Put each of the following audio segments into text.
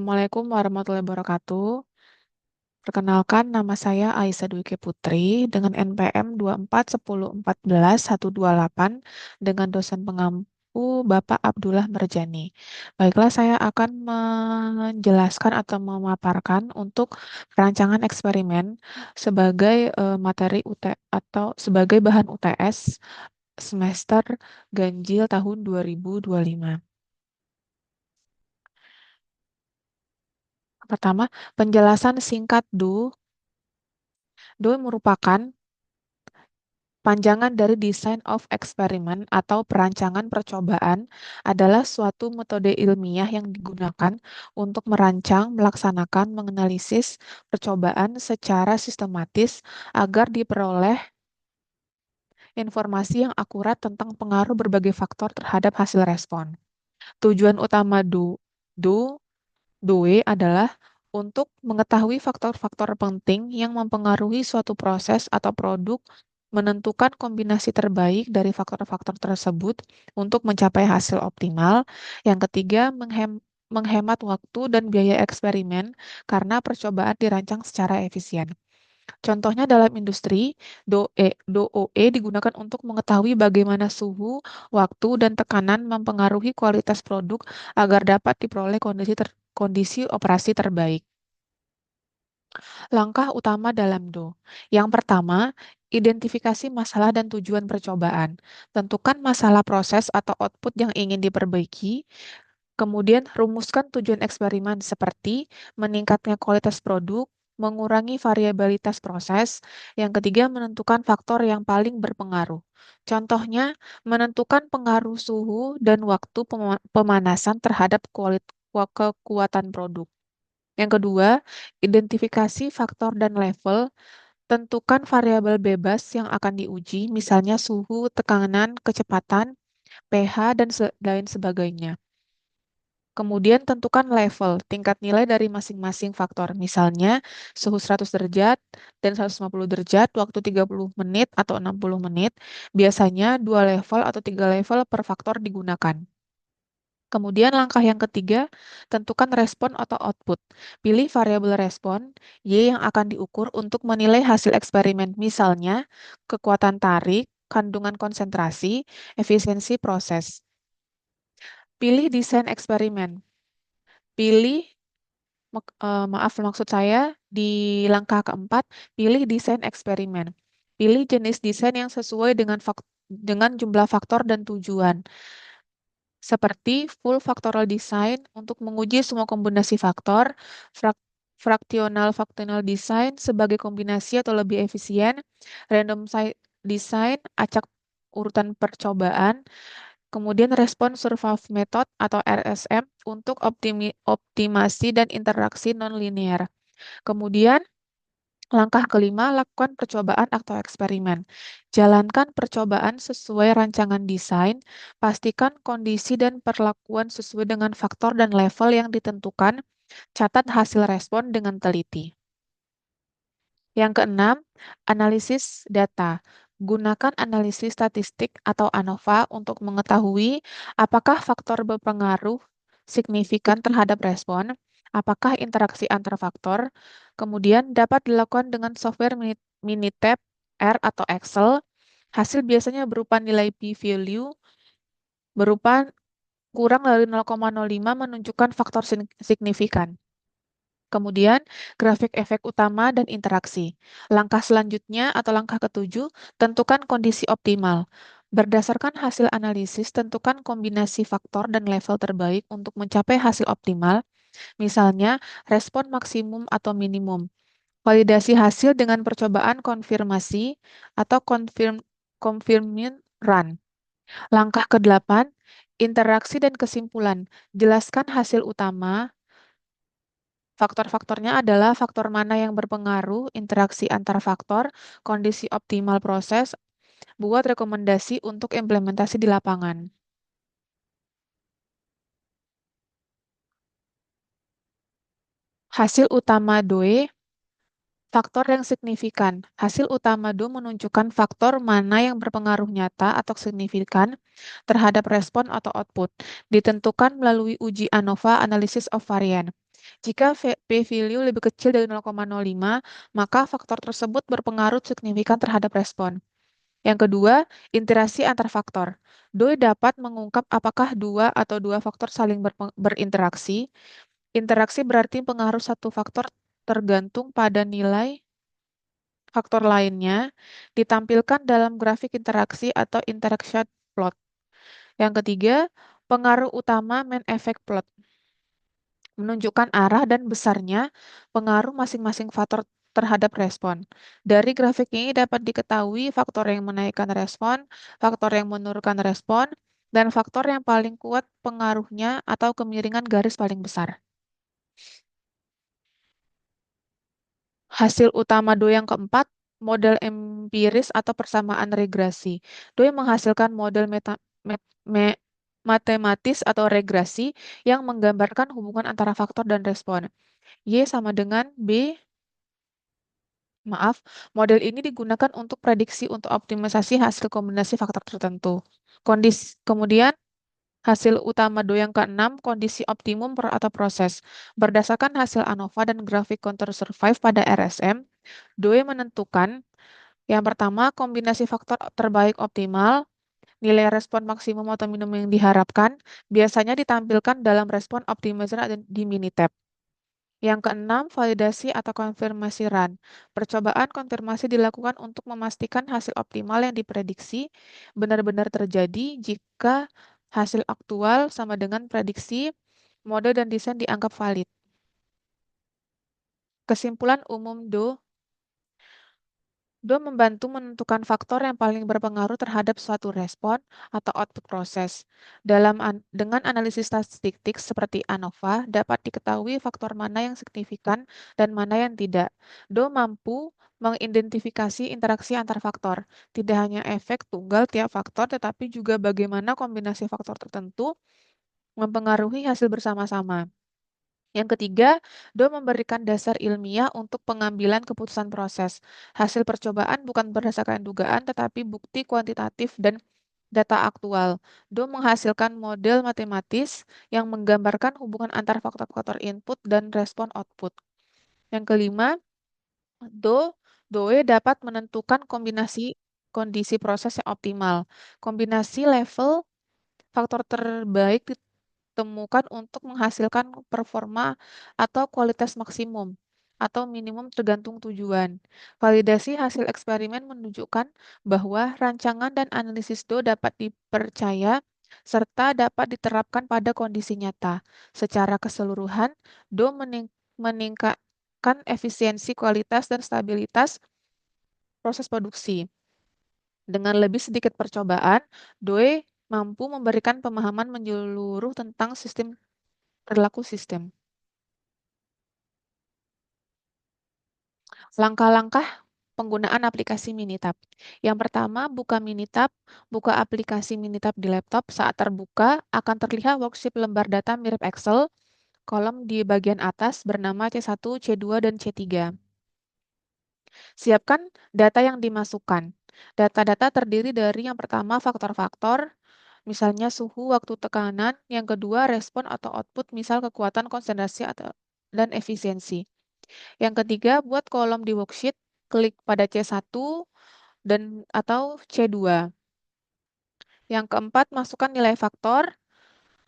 Assalamualaikum warahmatullahi wabarakatuh. Perkenalkan, nama saya Aisyah Dwiki Putri dengan NPM 241014 128 dengan dosen pengampu Bapak Abdullah Merjani. Baiklah, saya akan menjelaskan atau memaparkan untuk perancangan eksperimen sebagai materi UT atau sebagai bahan UTS semester ganjil tahun 2025. Pertama, penjelasan singkat DO. DO merupakan panjangan dari Design of Experiment atau perancangan percobaan adalah suatu metode ilmiah yang digunakan untuk merancang, melaksanakan, menganalisis percobaan secara sistematis agar diperoleh informasi yang akurat tentang pengaruh berbagai faktor terhadap hasil respon. Tujuan utama DOE adalah untuk mengetahui faktor-faktor penting yang mempengaruhi suatu proses atau produk, menentukan kombinasi terbaik dari faktor-faktor tersebut untuk mencapai hasil optimal. Yang ketiga, menghemat waktu dan biaya eksperimen karena percobaan dirancang secara efisien. Contohnya dalam industri, DOE digunakan untuk mengetahui bagaimana suhu, waktu, dan tekanan mempengaruhi kualitas produk agar dapat diperoleh kondisi operasi terbaik. Langkah utama dalam DO. Yang pertama, identifikasi masalah dan tujuan percobaan. Tentukan masalah proses atau output yang ingin diperbaiki. Kemudian, rumuskan tujuan eksperimen seperti meningkatnya kualitas produk, mengurangi variabilitas proses. Yang ketiga, menentukan faktor yang paling berpengaruh. Contohnya, menentukan pengaruh suhu dan waktu pemanasan terhadap kekuatan produk. Yang kedua, identifikasi faktor dan level. Tentukan variabel bebas yang akan diuji, misalnya suhu, tekanan, kecepatan, pH, dan lain sebagainya. Kemudian tentukan level, tingkat nilai dari masing-masing faktor. Misalnya suhu 100 derajat dan 150 derajat, waktu 30 menit atau 60 menit. Biasanya 2 level atau 3 level per faktor digunakan. Kemudian langkah yang ketiga, tentukan respon atau output. Pilih variabel respon, Y yang akan diukur untuk menilai hasil eksperimen. Misalnya, kekuatan tarik, kandungan konsentrasi, efisiensi proses. Pilih desain eksperimen. Pilih, maksud saya, di langkah keempat, pilih desain eksperimen. Pilih jenis desain yang sesuai dengan jumlah faktor dan tujuan. Seperti full factorial design untuk menguji semua kombinasi faktor, fractional design sebagai kombinasi atau lebih efisien, random design, acak urutan percobaan, kemudian respon survival method atau RSM untuk optimasi dan interaksi nonlinear. Kemudian langkah kelima, lakukan percobaan atau eksperimen. Jalankan percobaan sesuai rancangan desain, pastikan kondisi dan perlakuan sesuai dengan faktor dan level yang ditentukan, catat hasil respon dengan teliti. Yang keenam, analisis data. Gunakan analisis statistik atau ANOVA untuk mengetahui apakah faktor berpengaruh signifikan terhadap respon, apakah interaksi antar faktor, kemudian dapat dilakukan dengan software Minitab, R atau Excel. Hasil biasanya berupa nilai p-value berupa kurang dari 0,05 menunjukkan faktor signifikan. Kemudian, grafik efek utama dan interaksi. Langkah selanjutnya atau langkah ketujuh, tentukan kondisi optimal. Berdasarkan hasil analisis, tentukan kombinasi faktor dan level terbaik untuk mencapai hasil optimal, misalnya respon maksimum atau minimum. Validasi hasil dengan percobaan konfirmasi atau confirming run. Langkah ke-8, interaksi dan kesimpulan. Jelaskan hasil utama. Faktor-faktornya adalah faktor mana yang berpengaruh, interaksi antar faktor, kondisi optimal proses, buat rekomendasi untuk implementasi di lapangan. Hasil utama DOE, faktor yang signifikan. Hasil utama DOE menunjukkan faktor mana yang berpengaruh nyata atau signifikan terhadap respon atau output. Ditentukan melalui uji ANOVA, Analysis of Variance. Jika p-value lebih kecil dari 0,05, maka faktor tersebut berpengaruh signifikan terhadap respon. Yang kedua, interaksi antar faktor. Doi dapat mengungkap apakah dua faktor saling berinteraksi. Interaksi berarti pengaruh satu faktor tergantung pada nilai faktor lainnya, ditampilkan dalam grafik interaksi atau interaction plot. Yang ketiga, pengaruh utama main effect plot. Menunjukkan arah dan besarnya pengaruh masing-masing faktor terhadap respon. Dari grafik ini dapat diketahui faktor yang menaikkan respon, faktor yang menurunkan respon, dan faktor yang paling kuat pengaruhnya atau kemiringan garis paling besar. Hasil utama DOI yang keempat, model empiris atau persamaan regresi. DOI menghasilkan model matematis atau regresi yang menggambarkan hubungan antara faktor dan respon. Y sama dengan B. Maaf, model ini digunakan untuk prediksi untuk optimisasi hasil kombinasi faktor tertentu. Kemudian, hasil utama DOI yang keenam, kondisi optimum atau proses. Berdasarkan hasil ANOVA dan grafik counter survive pada RSM, DOI menentukan yang pertama, kombinasi faktor terbaik optimal, nilai respon maksimum atau minimum yang diharapkan, biasanya ditampilkan dalam respon optimizer di Minitab. Yang keenam, validasi atau konfirmasi run. Percobaan konfirmasi dilakukan untuk memastikan hasil optimal yang diprediksi benar-benar terjadi jika hasil aktual sama dengan prediksi, mode dan desain dianggap valid. Kesimpulan umum DO membantu menentukan faktor yang paling berpengaruh terhadap suatu respon atau output proses. Dengan analisis statistik seperti ANOVA, dapat diketahui faktor mana yang signifikan dan mana yang tidak. DO mampu mengidentifikasi interaksi antar faktor, tidak hanya efek tunggal tiap faktor, tetapi juga bagaimana kombinasi faktor tertentu mempengaruhi hasil bersama-sama. Yang ketiga, DO memberikan dasar ilmiah untuk pengambilan keputusan proses. Hasil percobaan bukan berdasarkan dugaan, tetapi bukti kuantitatif dan data aktual. DO menghasilkan model matematis yang menggambarkan hubungan antar faktor-faktor input dan respon output. Yang kelima, DOE dapat menentukan kombinasi kondisi proses yang optimal. Kombinasi level faktor terbaik temukan untuk menghasilkan performa atau kualitas maksimum atau minimum tergantung tujuan. Validasi hasil eksperimen menunjukkan bahwa rancangan dan analisis DO dapat dipercaya serta dapat diterapkan pada kondisi nyata. Secara keseluruhan, DO meningkatkan efisiensi, kualitas, dan stabilitas proses produksi. Dengan lebih sedikit percobaan, DOE mampu memberikan pemahaman menyeluruh tentang perilaku sistem. Langkah-langkah penggunaan aplikasi Minitab. Yang pertama, buka aplikasi Minitab di laptop. Saat terbuka, akan terlihat worksheet lembar data mirip Excel, kolom di bagian atas bernama C1, C2, dan C3. Siapkan data yang dimasukkan. Data-data terdiri dari yang pertama faktor-faktor, misalnya suhu, waktu tekanan. Yang kedua respon atau output, misal kekuatan, konsentrasi, dan efisiensi. Yang ketiga, buat kolom di worksheet, klik pada C1 atau C2. Yang keempat, masukkan nilai faktor.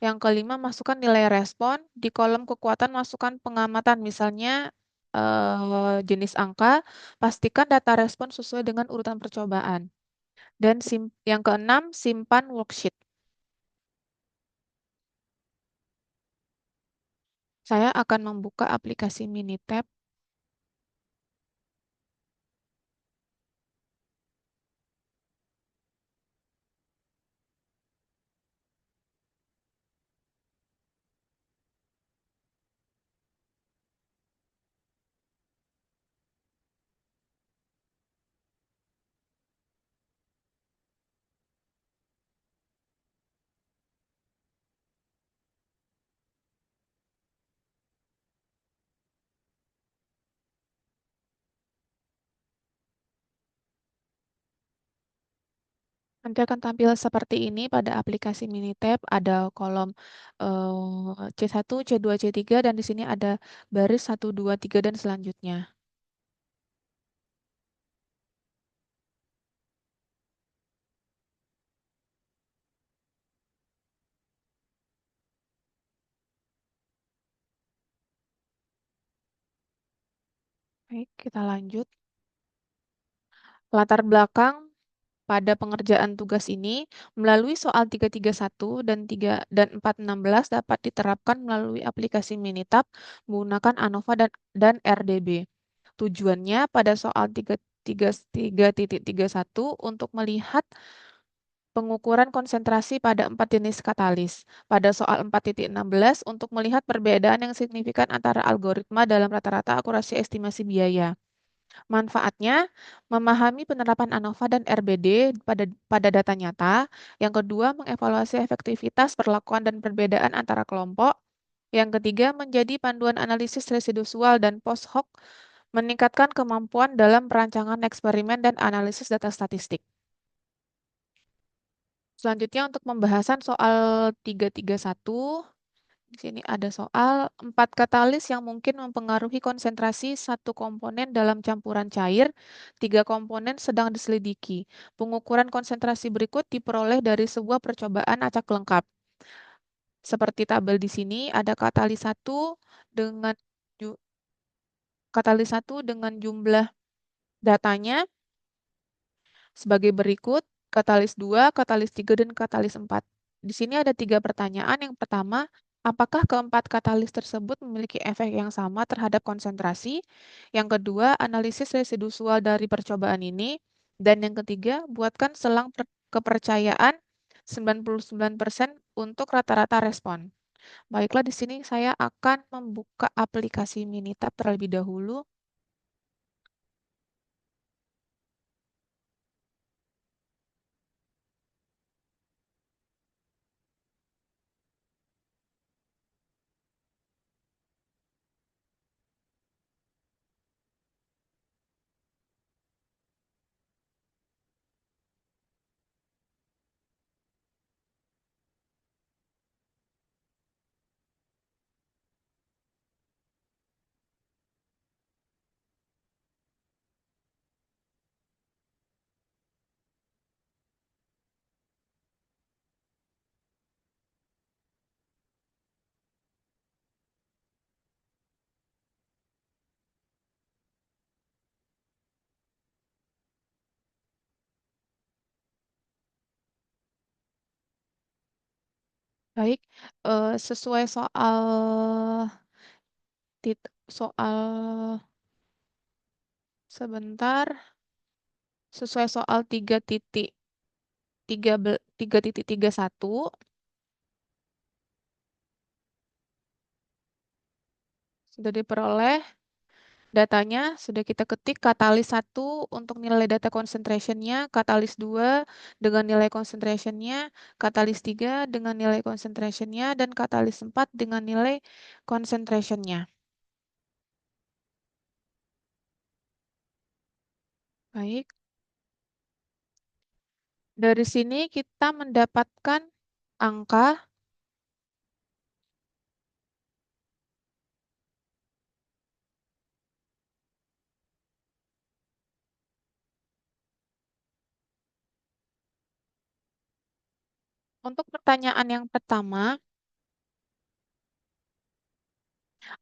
Yang kelima, masukkan nilai respon. Di kolom kekuatan, masukkan pengamatan, misalnya jenis angka. Pastikan data respon sesuai dengan urutan percobaan. Dan yang keenam, simpan worksheet. Saya akan membuka aplikasi Minitab. Nanti akan tampil seperti ini pada aplikasi Minitab, ada kolom C1, C2, C3, dan di sini ada baris 1, 2, 3, dan selanjutnya. Baik, kita lanjut. Latar belakang pada pengerjaan tugas ini melalui soal 331 dan 416 dapat diterapkan melalui aplikasi Minitab menggunakan ANOVA dan RDB. Tujuannya pada soal 333.31 untuk melihat pengukuran konsentrasi pada 4 jenis katalis. Pada soal 4.16 untuk melihat perbedaan yang signifikan antara algoritma dalam rata-rata akurasi estimasi biaya. Manfaatnya, memahami penerapan ANOVA dan RBD pada data nyata. Yang kedua, mengevaluasi efektivitas perlakuan dan perbedaan antara kelompok. Yang ketiga, menjadi panduan analisis residual dan post hoc, meningkatkan kemampuan dalam perancangan eksperimen dan analisis data statistik. Selanjutnya untuk pembahasan soal 331. Di sini ada soal 4 katalis yang mungkin mempengaruhi konsentrasi satu komponen dalam campuran cair, 3 komponen sedang diselidiki. Pengukuran konsentrasi berikut diperoleh dari sebuah percobaan acak lengkap. Seperti tabel di sini ada dengan katalis 1 dengan jumlah datanya sebagai berikut: katalis 2, katalis 3, dan katalis 4. Di sini ada 3 pertanyaan. Yang pertama, apakah keempat katalis tersebut memiliki efek yang sama terhadap konsentrasi? Yang kedua, analisis residual dari percobaan ini. Dan yang ketiga, buatkan selang kepercayaan 99% untuk rata-rata respon. Baiklah, di sini saya akan membuka aplikasi Minitab terlebih dahulu. Baik, sesuai soal sebentar, sesuai soal 3.31 sudah diperoleh datanya, sudah kita ketik katalis 1 untuk nilai data concentration-nya, katalis 2 dengan nilai concentration-nya, katalis 3 dengan nilai concentration-nya, dan katalis 4 dengan nilai concentration-nya. Baik, dari sini kita mendapatkan angka. Untuk pertanyaan yang pertama,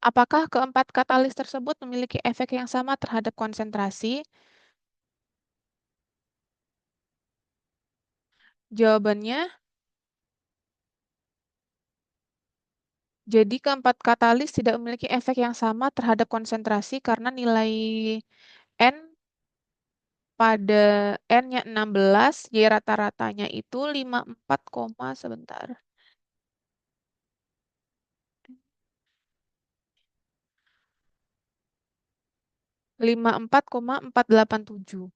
apakah keempat katalis tersebut memiliki efek yang sama terhadap konsentrasi? Jawabannya, jadi keempat katalis tidak memiliki efek yang sama terhadap konsentrasi karena nilai N pada N-nya 16, Y rata-ratanya itu 54, sebentar. 54,487.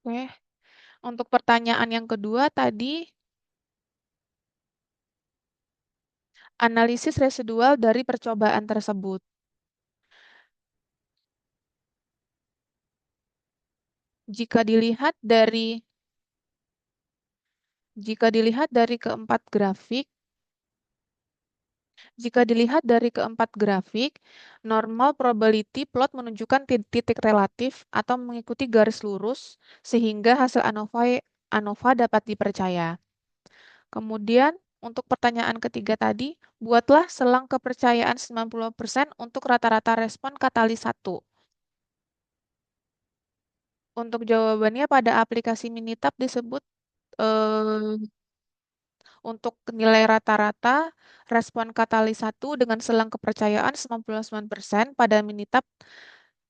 Oke. Untuk pertanyaan yang kedua tadi Analisis residual dari percobaan tersebut. Jika dilihat dari jika dilihat dari keempat grafik, normal probability plot menunjukkan titik relatif atau mengikuti garis lurus sehingga hasil ANOVA dapat dipercaya. Kemudian, untuk pertanyaan ketiga tadi, buatlah selang kepercayaan 90% untuk rata-rata respon katalis 1. Untuk jawabannya pada aplikasi Minitab disebut eh, untuk nilai rata-rata respon katalis 1 dengan selang kepercayaan 99% pada Minitab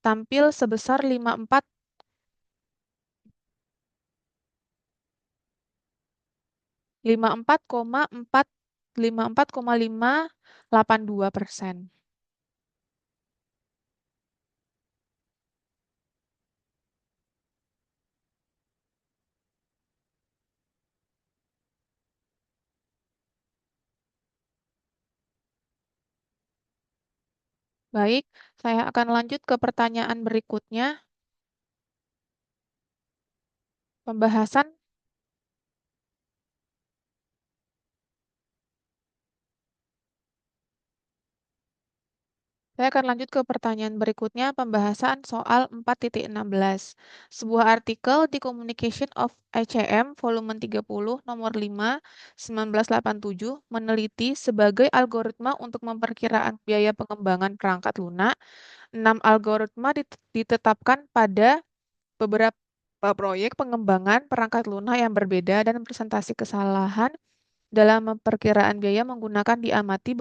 tampil sebesar 54,582%. Baik, saya akan lanjut ke pertanyaan berikutnya. Pembahasan Saya akan lanjut ke pertanyaan berikutnya, pembahasan soal 4.16. Sebuah artikel di Communication of ICM volume 30 nomor 5 1987 meneliti sebagai algoritma untuk memperkiraan biaya pengembangan perangkat lunak. 6 algoritma ditetapkan pada beberapa proyek pengembangan perangkat lunak yang berbeda dan presentasi kesalahan dalam memperkiraan biaya menggunakan diamati.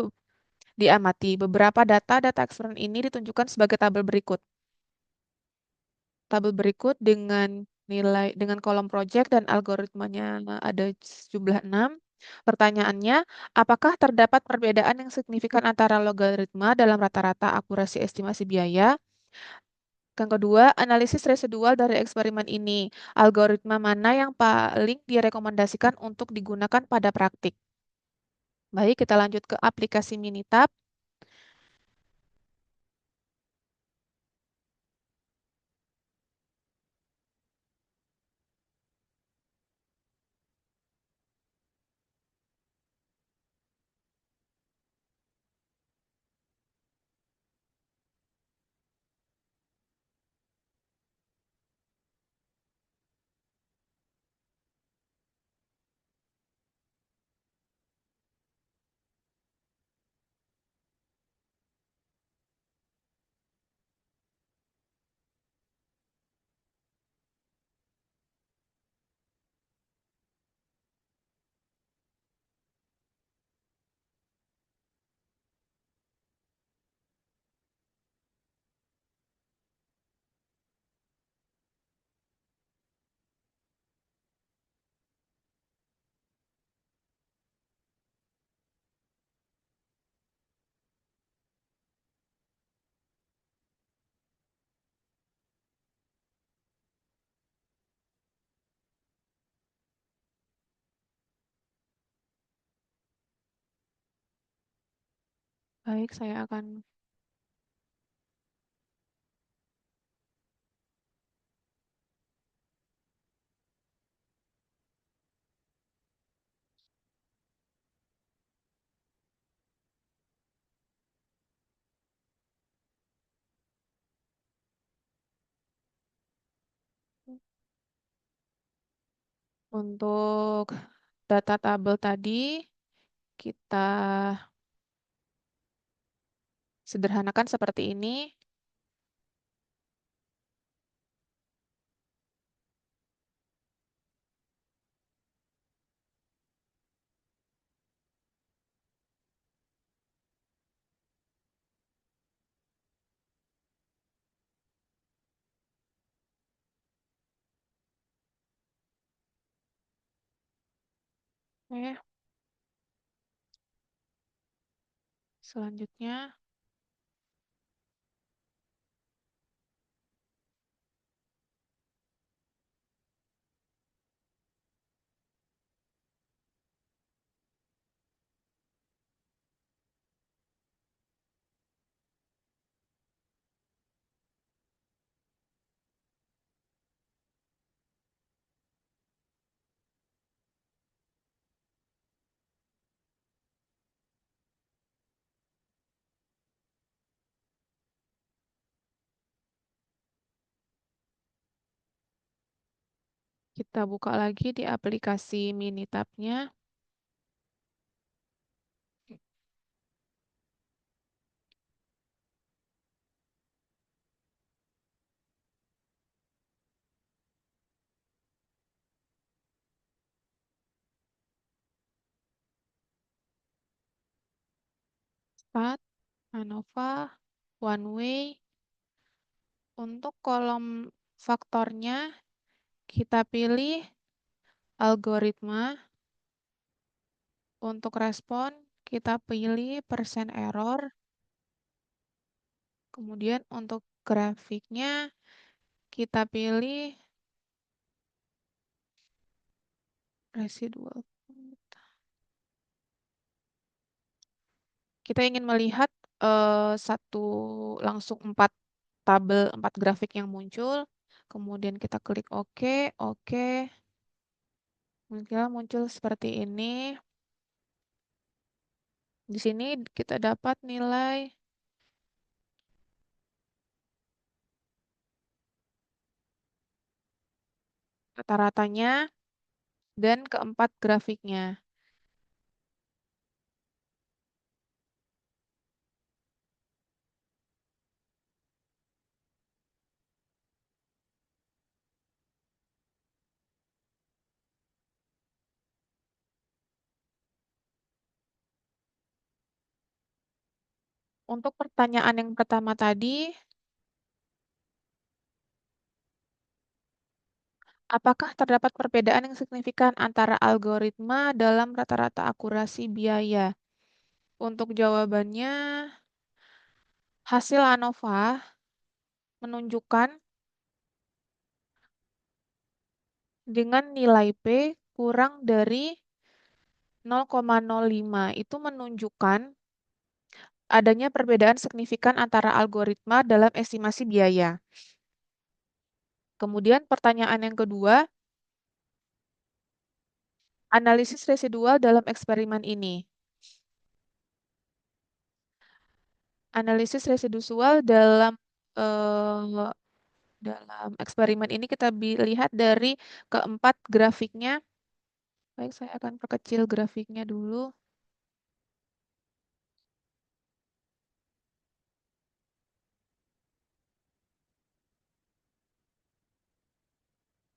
Beberapa data eksperimen ini ditunjukkan sebagai tabel berikut. Tabel berikut dengan kolom project dan algoritmanya ada jumlah 6. Pertanyaannya, apakah terdapat perbedaan yang signifikan antara logaritma dalam rata-rata akurasi estimasi biaya? Yang kedua, analisis residual dari eksperimen ini. Algoritma mana yang paling direkomendasikan untuk digunakan pada praktik? Baik, kita lanjut ke aplikasi Minitab. Baik, saya akan untuk data tabel tadi kita sederhanakan seperti ini. Oke, selanjutnya Kita buka lagi di aplikasi Minitab-nya. Start, ANOVA, One Way. Untuk kolom faktornya, kita pilih algoritma. Untuk respon, kita pilih persen error. Kemudian untuk grafiknya, kita pilih residual. Kita ingin melihat langsung 4 tabel, 4 grafik yang muncul. Kemudian kita klik OK, OK. Muncul seperti ini. Di sini kita dapat nilai rata-ratanya dan keempat grafiknya. Untuk pertanyaan yang pertama tadi, apakah terdapat perbedaan yang signifikan antara algoritma dalam rata-rata akurasi biaya? Untuk jawabannya, hasil ANOVA menunjukkan dengan nilai P kurang dari 0,05 itu menunjukkan adanya perbedaan signifikan antara algoritma dalam estimasi biaya. Kemudian pertanyaan yang kedua, analisis residual dalam eksperimen ini. Analisis residual dalam eksperimen ini kita lihat dari keempat grafiknya. Baik, saya akan perkecil grafiknya dulu.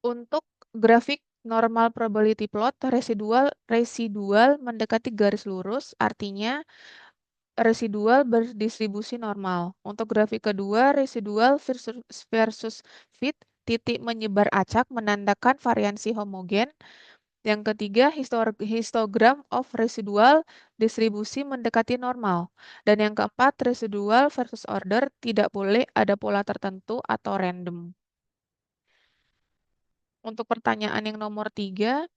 Untuk grafik normal probability plot, residual mendekati garis lurus, artinya residual berdistribusi normal. Untuk grafik kedua, residual versus fit, titik menyebar acak menandakan variansi homogen. Yang ketiga, histogram of residual distribusi mendekati normal. Dan yang keempat, residual versus order tidak boleh ada pola tertentu atau random. Untuk pertanyaan yang nomor 3,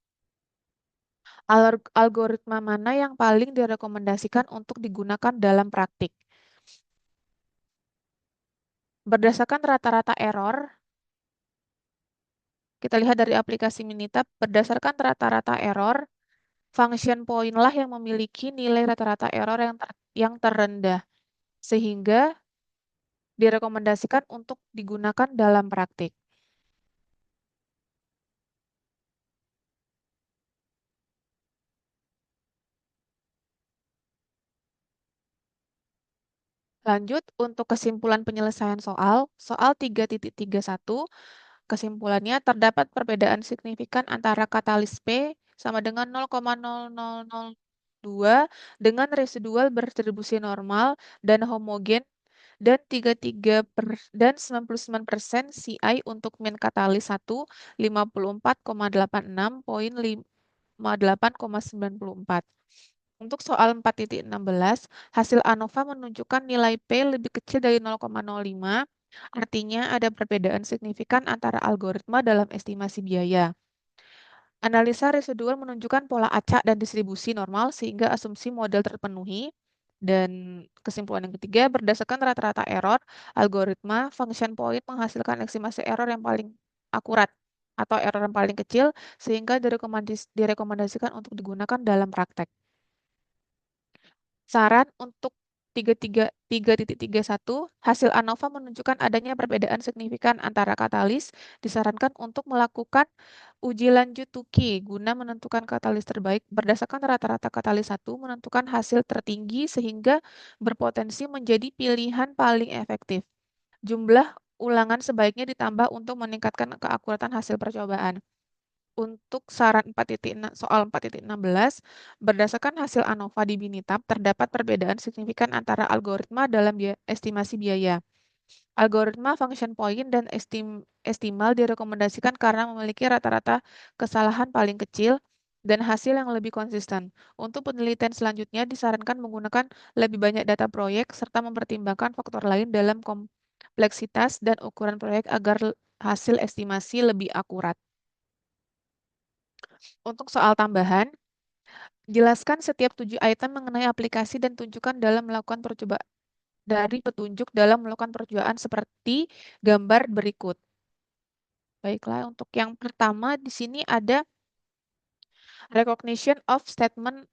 algoritma mana yang paling direkomendasikan untuk digunakan dalam praktik? Berdasarkan rata-rata error, kita lihat dari aplikasi Minitab, berdasarkan rata-rata error, function point lah yang memiliki nilai rata-rata error yang terendah, sehingga direkomendasikan untuk digunakan dalam praktik. Lanjut, untuk kesimpulan penyelesaian soal 3.31, kesimpulannya terdapat perbedaan signifikan antara katalis P sama dengan 0,0002 dengan residual berdistribusi normal dan homogen dan 99% CI untuk min katalis 1 54,86.58,94. Untuk soal 4.16, hasil ANOVA menunjukkan nilai P lebih kecil dari 0,05, artinya ada perbedaan signifikan antara algoritma dalam estimasi biaya. Analisa residual menunjukkan pola acak dan distribusi normal sehingga asumsi model terpenuhi. Dan kesimpulan yang ketiga, berdasarkan rata-rata error, algoritma function point menghasilkan estimasi error yang paling akurat atau error yang paling kecil sehingga direkomendasikan untuk digunakan dalam praktek. Saran untuk 3.3.1, hasil ANOVA menunjukkan adanya perbedaan signifikan antara katalis. Disarankan untuk melakukan uji lanjut Tukey guna menentukan katalis terbaik. Berdasarkan rata-rata katalis 1, menentukan hasil tertinggi sehingga berpotensi menjadi pilihan paling efektif. Jumlah ulangan sebaiknya ditambah untuk meningkatkan keakuratan hasil percobaan. Untuk saran 4.6 soal 4.16, berdasarkan hasil ANOVA di Binitab, terdapat perbedaan signifikan antara algoritma dalam estimasi biaya. Algoritma function point dan estimal direkomendasikan karena memiliki rata-rata kesalahan paling kecil dan hasil yang lebih konsisten. Untuk penelitian selanjutnya, disarankan menggunakan lebih banyak data proyek serta mempertimbangkan faktor lain dalam kompleksitas dan ukuran proyek agar hasil estimasi lebih akurat. Untuk soal tambahan, jelaskan setiap 7 item mengenai aplikasi dan tunjukkan dalam melakukan percobaan dari petunjuk dalam melakukan percobaan seperti gambar berikut. Baiklah, untuk yang pertama di sini ada recognition of statement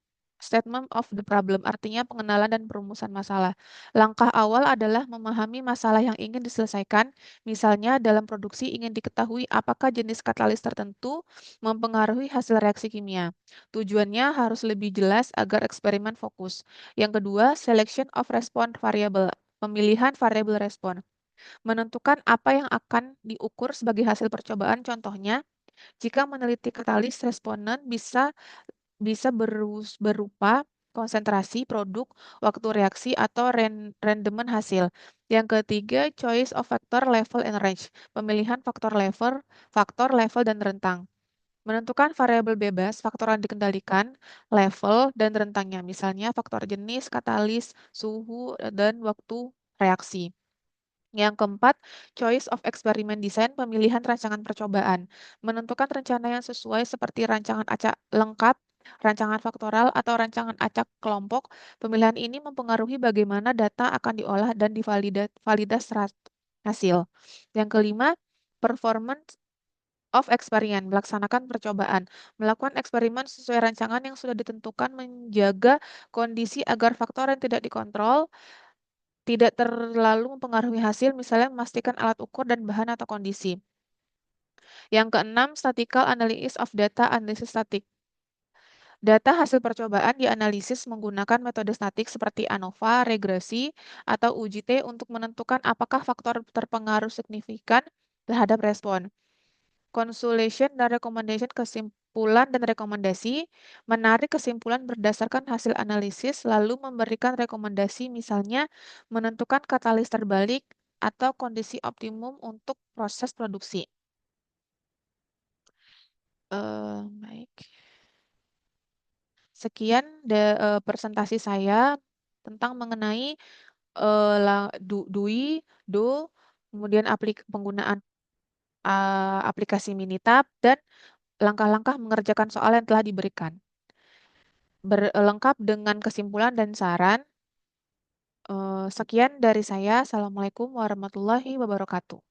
of the problem, artinya pengenalan dan perumusan masalah. Langkah awal adalah memahami masalah yang ingin diselesaikan. Misalnya, dalam produksi ingin diketahui apakah jenis katalis tertentu mempengaruhi hasil reaksi kimia. Tujuannya harus lebih jelas agar eksperimen fokus. Yang kedua, selection of response variable, pemilihan variabel respon. Menentukan apa yang akan diukur sebagai hasil percobaan. Contohnya, jika meneliti katalis, responden bisa berupa konsentrasi produk, waktu reaksi, atau randoman hasil. Yang ketiga, choice of factor, level, and range. Pemilihan faktor, level, dan rentang. Menentukan variabel bebas, faktor yang dikendalikan, level, dan rentangnya. Misalnya faktor jenis, katalis, suhu, dan waktu reaksi. Yang keempat, choice of experiment design, pemilihan rancangan percobaan. Menentukan rencana yang sesuai seperti rancangan acak lengkap, rancangan faktoral, atau rancangan acak kelompok. Pemilihan ini mempengaruhi bagaimana data akan diolah dan validas hasil. Yang kelima, performance of experiment, melaksanakan percobaan. Melakukan eksperimen sesuai rancangan yang sudah ditentukan, menjaga kondisi agar faktor yang tidak dikontrol tidak terlalu mempengaruhi hasil, misalnya memastikan alat ukur dan bahan atau kondisi. Yang keenam, statistical analysis of data, analisis statik. Data hasil percobaan dianalisis menggunakan metode statik seperti ANOVA, regresi, atau UJT untuk menentukan apakah faktor terpengaruh signifikan terhadap respon. Consultation dan recommendation, kesimpulan dan rekomendasi, menarik kesimpulan berdasarkan hasil analisis, lalu memberikan rekomendasi, misalnya menentukan katalis terbalik atau kondisi optimum untuk proses produksi. Baik. Sekian presentasi saya tentang mengenai DUI, Do, kemudian penggunaan aplikasi Minitab, dan langkah-langkah mengerjakan soal yang telah diberikan. Lengkap dengan kesimpulan dan saran. Sekian dari saya. Assalamualaikum warahmatullahi wabarakatuh.